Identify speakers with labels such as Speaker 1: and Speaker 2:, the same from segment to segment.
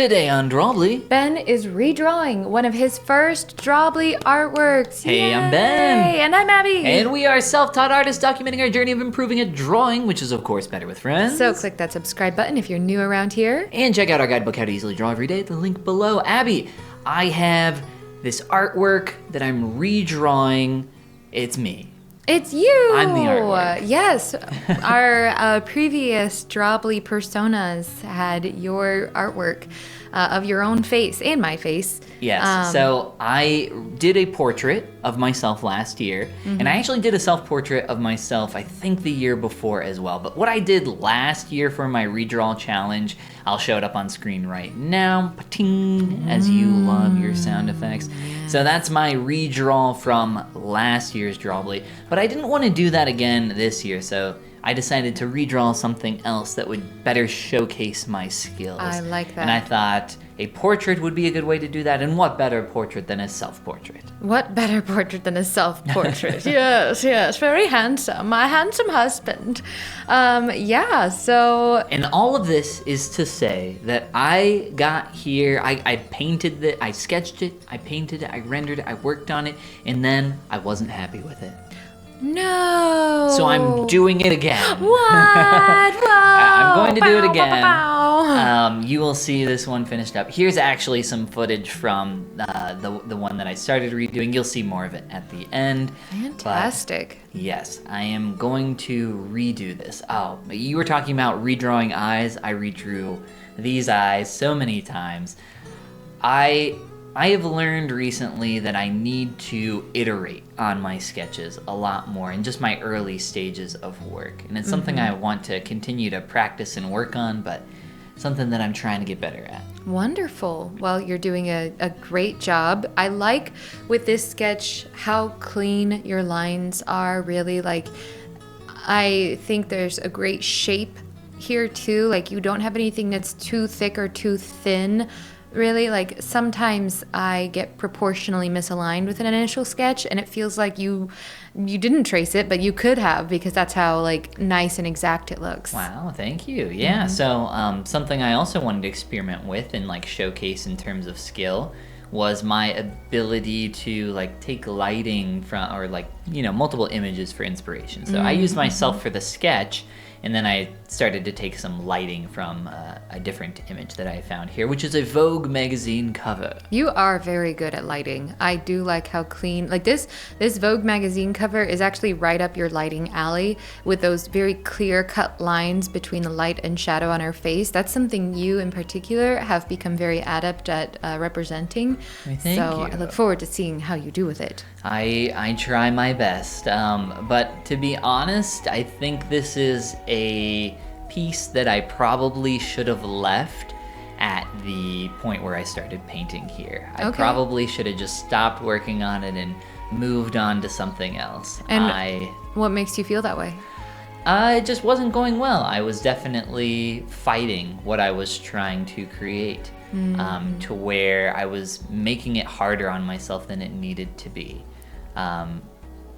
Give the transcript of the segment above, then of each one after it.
Speaker 1: Today on Drawbli,
Speaker 2: Ben is redrawing one of his first Drawbli artworks.
Speaker 1: Hey,
Speaker 2: Yay!
Speaker 1: I'm Ben.
Speaker 2: And I'm Abby.
Speaker 1: And we are self-taught artists documenting our journey of improving at drawing, which is of course better with friends.
Speaker 2: So click that subscribe button if you're new around here.
Speaker 1: And check out our guidebook, How to Easily Draw Every Day, at the link below. Abby, I have this artwork that I'm redrawing. It's me.
Speaker 2: It's you!
Speaker 1: I'm the artwork.
Speaker 2: Yes. Our previous Drawbli personas had your artwork of your own face and my face.
Speaker 1: Yes, so I did a portrait of myself last year, and I actually did a self-portrait of myself, I think the year before as well. But what I did last year for my redraw challenge, I'll show it up on screen right now, pa-ting, as you love your sound effects. So that's my redraw from last year's Drawbli, but I didn't want to do that again this year, so I decided to redraw something else that would better showcase my skills.
Speaker 2: I like that.
Speaker 1: And I thought a portrait would be a good way to do that, and what better portrait than a self-portrait?
Speaker 2: What better portrait than a self-portrait? yes, very handsome. My handsome husband. So...
Speaker 1: And all of this is to say that I got here, I painted it, I sketched it, I painted it, I rendered it, I worked on it, and then I wasn't happy with it.
Speaker 2: No.
Speaker 1: So I'm doing it again.
Speaker 2: What?
Speaker 1: I'm going to do it again.
Speaker 2: Bow.
Speaker 1: You will see this one finished up. Here's actually some footage from the one that I started redoing. You'll see more of it at the end.
Speaker 2: Fantastic.
Speaker 1: But yes, I am going to redo this. Oh, you were talking about redrawing eyes. I redrew these eyes so many times. I have learned recently that I need to iterate on my sketches a lot more in just my early stages of work. And it's something I want to continue to practice and work on, but something that I'm trying to get better at.
Speaker 2: Wonderful. Well, you're doing a great job. I like with this sketch how clean your lines are, really. Like, I think there's a great shape here too. Like, you don't have anything that's too thick or too thin. Really, like, sometimes I get proportionally misaligned with an initial sketch, and it feels like you didn't trace it, but you could have, because that's how, like, nice and exact it looks.
Speaker 1: Wow, thank you. Yeah, so something I also wanted to experiment with and, like, showcase in terms of skill was my ability to, like, take lighting from, or, like, you know, multiple images for inspiration. So I used myself for the sketch, and then I started to take some lighting from a different image that I found here, which is a Vogue magazine cover.
Speaker 2: You are very good at lighting. I do like how clean, like this Vogue magazine cover is actually right up your lighting alley with those very clear cut lines between the light and shadow on her face. That's something you in particular have become very adept at representing.
Speaker 1: Thank
Speaker 2: so
Speaker 1: you.
Speaker 2: I look forward to seeing how you do with it.
Speaker 1: I try my best, but to be honest, I think this is a piece that I probably should have left at the point where I started painting here. I probably should have just stopped working on it and moved on to something else.
Speaker 2: And what makes you feel that way?
Speaker 1: It just wasn't going well. I was definitely fighting what I was trying to create, to where I was making it harder on myself than it needed to be.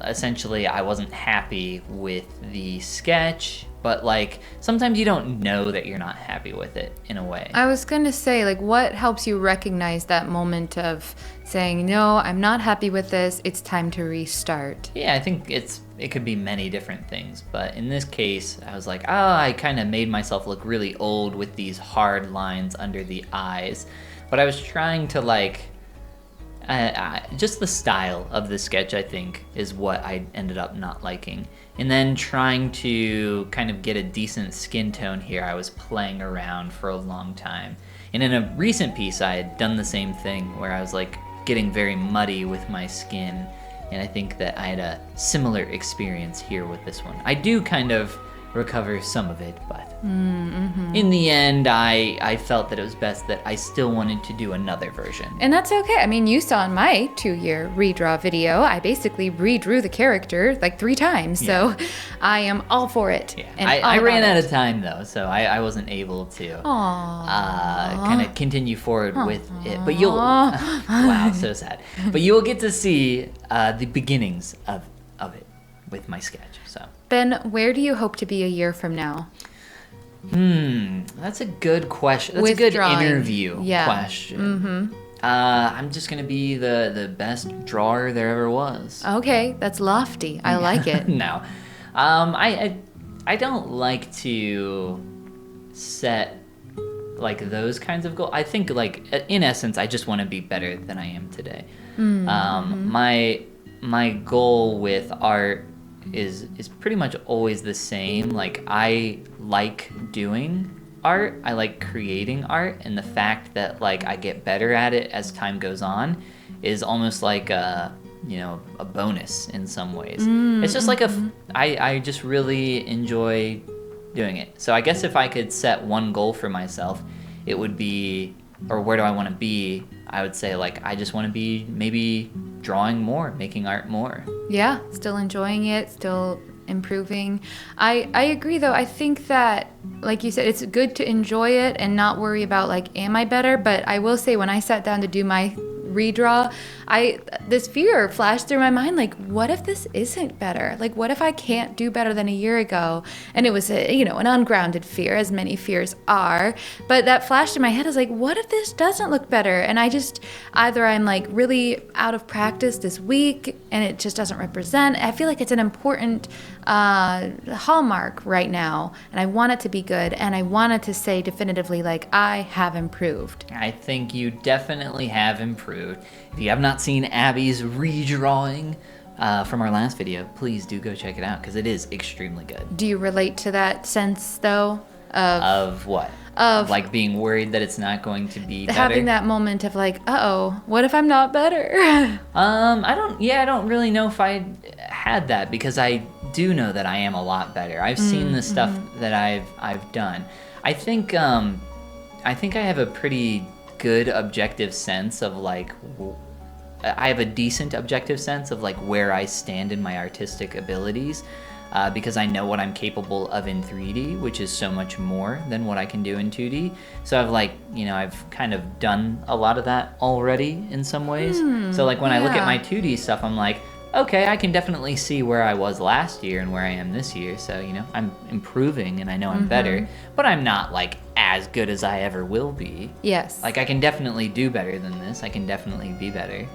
Speaker 1: Essentially, I wasn't happy with the sketch, but, like, sometimes you don't know that you're not happy with it, in a way.
Speaker 2: I was gonna say, like, what helps you recognize that moment of saying, no, I'm not happy with this, it's time to restart?
Speaker 1: Yeah, I think it could be many different things, but in this case, I was like, I kind of made myself look really old with these hard lines under the eyes, but I was trying to, like, just the style of the sketch, I think, is what I ended up not liking. And then trying to kind of get a decent skin tone here, I was playing around for a long time. And in a recent piece, I had done the same thing, where I was, like, getting very muddy with my skin. And I think that I had a similar experience here with this one. I do kind of recover some of it, but in the end, I felt that it was best that I still wanted to do another version.
Speaker 2: And that's okay. I mean, you saw in my 2-year redraw video, I basically redrew the character like 3 times, so I am all for it.
Speaker 1: Yeah.
Speaker 2: And
Speaker 1: I ran out of time, though, so I wasn't able to kind of continue forward with it. But you'll... wow, so sad. But you'll get to see the beginnings of it with my sketch, so...
Speaker 2: Ben, where do you hope to be a year from now?
Speaker 1: That's a good question. That's a good interview question. I'm just gonna be the best drawer there ever was.
Speaker 2: Okay, that's lofty. I like it.
Speaker 1: No, I don't like to set like those kinds of goals. I think like in essence, I just want to be better than I am today. My goal with art is pretty much always the same. Like I like doing art, I like creating art, and the fact that like I get better at it as time goes on is almost like a bonus in some ways. It's just like I just really enjoy doing it. So I guess if I could set one goal for myself, it would be, or where do I want to be? I would say like I just want to be maybe drawing more, making art more.
Speaker 2: Yeah, still enjoying it, still improving. I agree though. I think that, like you said, it's good to enjoy it and not worry about like, am I better? But I will say when I sat down to do my redraw, this fear flashed through my mind, like, what if this isn't better? Like, what if I can't do better than a year ago? And it was an ungrounded fear, as many fears are, but that flashed in my head. I was like, what if this doesn't look better? And I just, either I'm like really out of practice this week and it just doesn't represent. I feel like it's an important hallmark right now, and I want it to be good, and I wanted to say definitively, like, I have improved.
Speaker 1: I think you definitely have improved. If you have not seen Abby's redrawing from our last video, please do go check it out because it is extremely good.
Speaker 2: Do you relate to that sense though?
Speaker 1: Of what? Of like being worried that it's not going to be better?
Speaker 2: Having that moment of like, uh-oh, what if I'm not better?
Speaker 1: I don't really know if I had that, because I do know that I am a lot better. I've seen the stuff that I've done. I think I have a pretty good objective sense of like, I have a decent objective sense of like where I stand in my artistic abilities, because I know what I'm capable of in 3D, which is so much more than what I can do in 2D. So I've kind of done a lot of that already in some ways. So like when I look at my 2D stuff, I'm like, okay, I can definitely see where I was last year and where I am this year. So, I'm improving and I know I'm better, but I'm not like as good as I ever will be.
Speaker 2: Yes.
Speaker 1: Like I can definitely do better than this. I can definitely be better.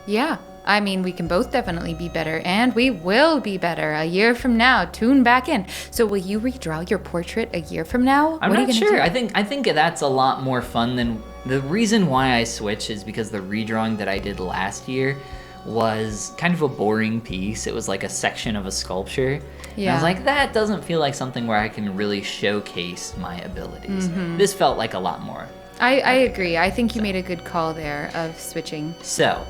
Speaker 2: Yeah. I mean, we can both definitely be better, and we will be better a year from now. Tune back in. So will you redraw your portrait a year from now?
Speaker 1: I'm not sure. I think that's a lot more fun than, the reason why I switched is because the redrawing that I did last year was kind of a boring piece. It was like a section of a sculpture. Yeah. And I was like, that doesn't feel like something where I can really showcase my abilities. This felt like a lot more.
Speaker 2: I agree. I think you made a good call there of switching.
Speaker 1: So,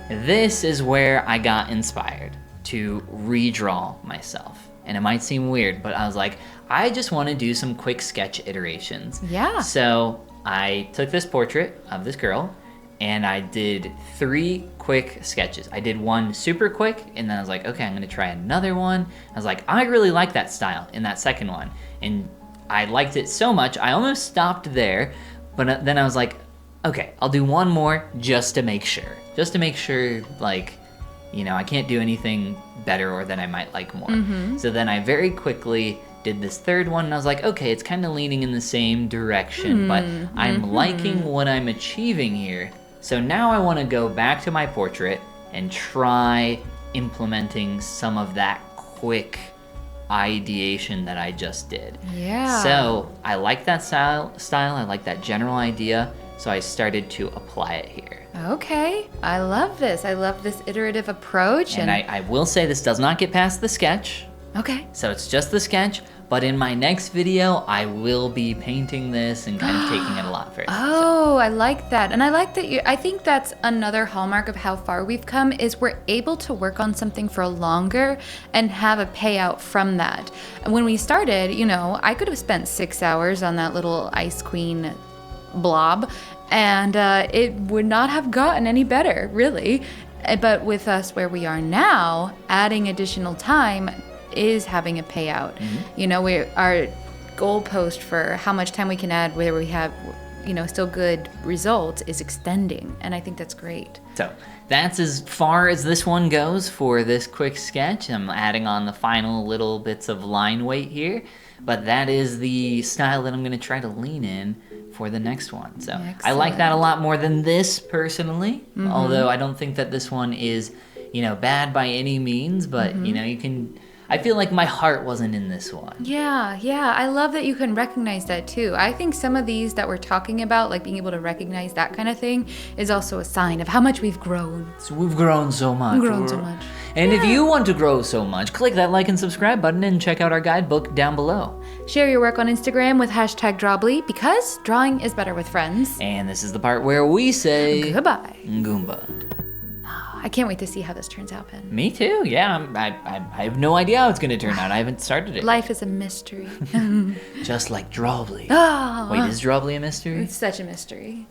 Speaker 1: this is where I got inspired to redraw myself. And it might seem weird, but I was like, I just want to do some quick sketch iterations.
Speaker 2: Yeah.
Speaker 1: So I took this portrait of this girl and I did 3 quick sketches. I did one super quick, and then I was like, okay, I'm gonna try another one. I was like, I really like that style in that second one. And I liked it so much, I almost stopped there, but then I was like, okay, I'll do one more just to make sure. Just to make sure, like, I can't do anything better or that I might like more. So then I very quickly did this third one, and I was like, okay, it's kind of leaning in the same direction, but I'm liking what I'm achieving here. So now I want to go back to my portrait and try implementing some of that quick ideation that I just did.
Speaker 2: Yeah.
Speaker 1: So I like that style, I like that general idea, so I started to apply it here.
Speaker 2: Okay, I love this. I love this iterative approach.
Speaker 1: And I will say this does not get past the sketch.
Speaker 2: Okay.
Speaker 1: So it's just the sketch, but in my next video, I will be painting this and kind of taking it a lot further.
Speaker 2: Oh, I like that. And I like that I think that's another hallmark of how far we've come, is we're able to work on something for longer and have a payout from that. And when we started, I could have spent 6 hours on that little Ice Queen blob, and it would not have gotten any better, really. But with us where we are now, adding additional time is having a payout. Our goalpost for how much time we can add where we have, still good results is extending, and I think that's great.
Speaker 1: So that's as far as this one goes for this quick sketch. I'm adding on the final little bits of line weight here. but that is the style that I'm going to try to lean in for the next one. So I like that a lot more than this personally, although I don't think that this one is, bad by any means, but I feel like my heart wasn't in this one.
Speaker 2: Yeah. I love that you can recognize that too. I think some of these that we're talking about, like being able to recognize that kind of thing, is also a sign of how much we've grown.
Speaker 1: So we've grown so much. And if you want to grow so much, click that like and subscribe button and check out our guidebook down below.
Speaker 2: Share your work on Instagram with #Drawbli because drawing is better with friends.
Speaker 1: And this is the part where we say
Speaker 2: goodbye.
Speaker 1: Goomba.
Speaker 2: I can't wait to see how this turns out, Ben.
Speaker 1: Me too, yeah. I have no idea how it's going to turn out. I haven't started it.
Speaker 2: Life is a mystery.
Speaker 1: Just like Drawbli.
Speaker 2: Oh.
Speaker 1: Wait, is Drawbli a mystery?
Speaker 2: It's such a mystery.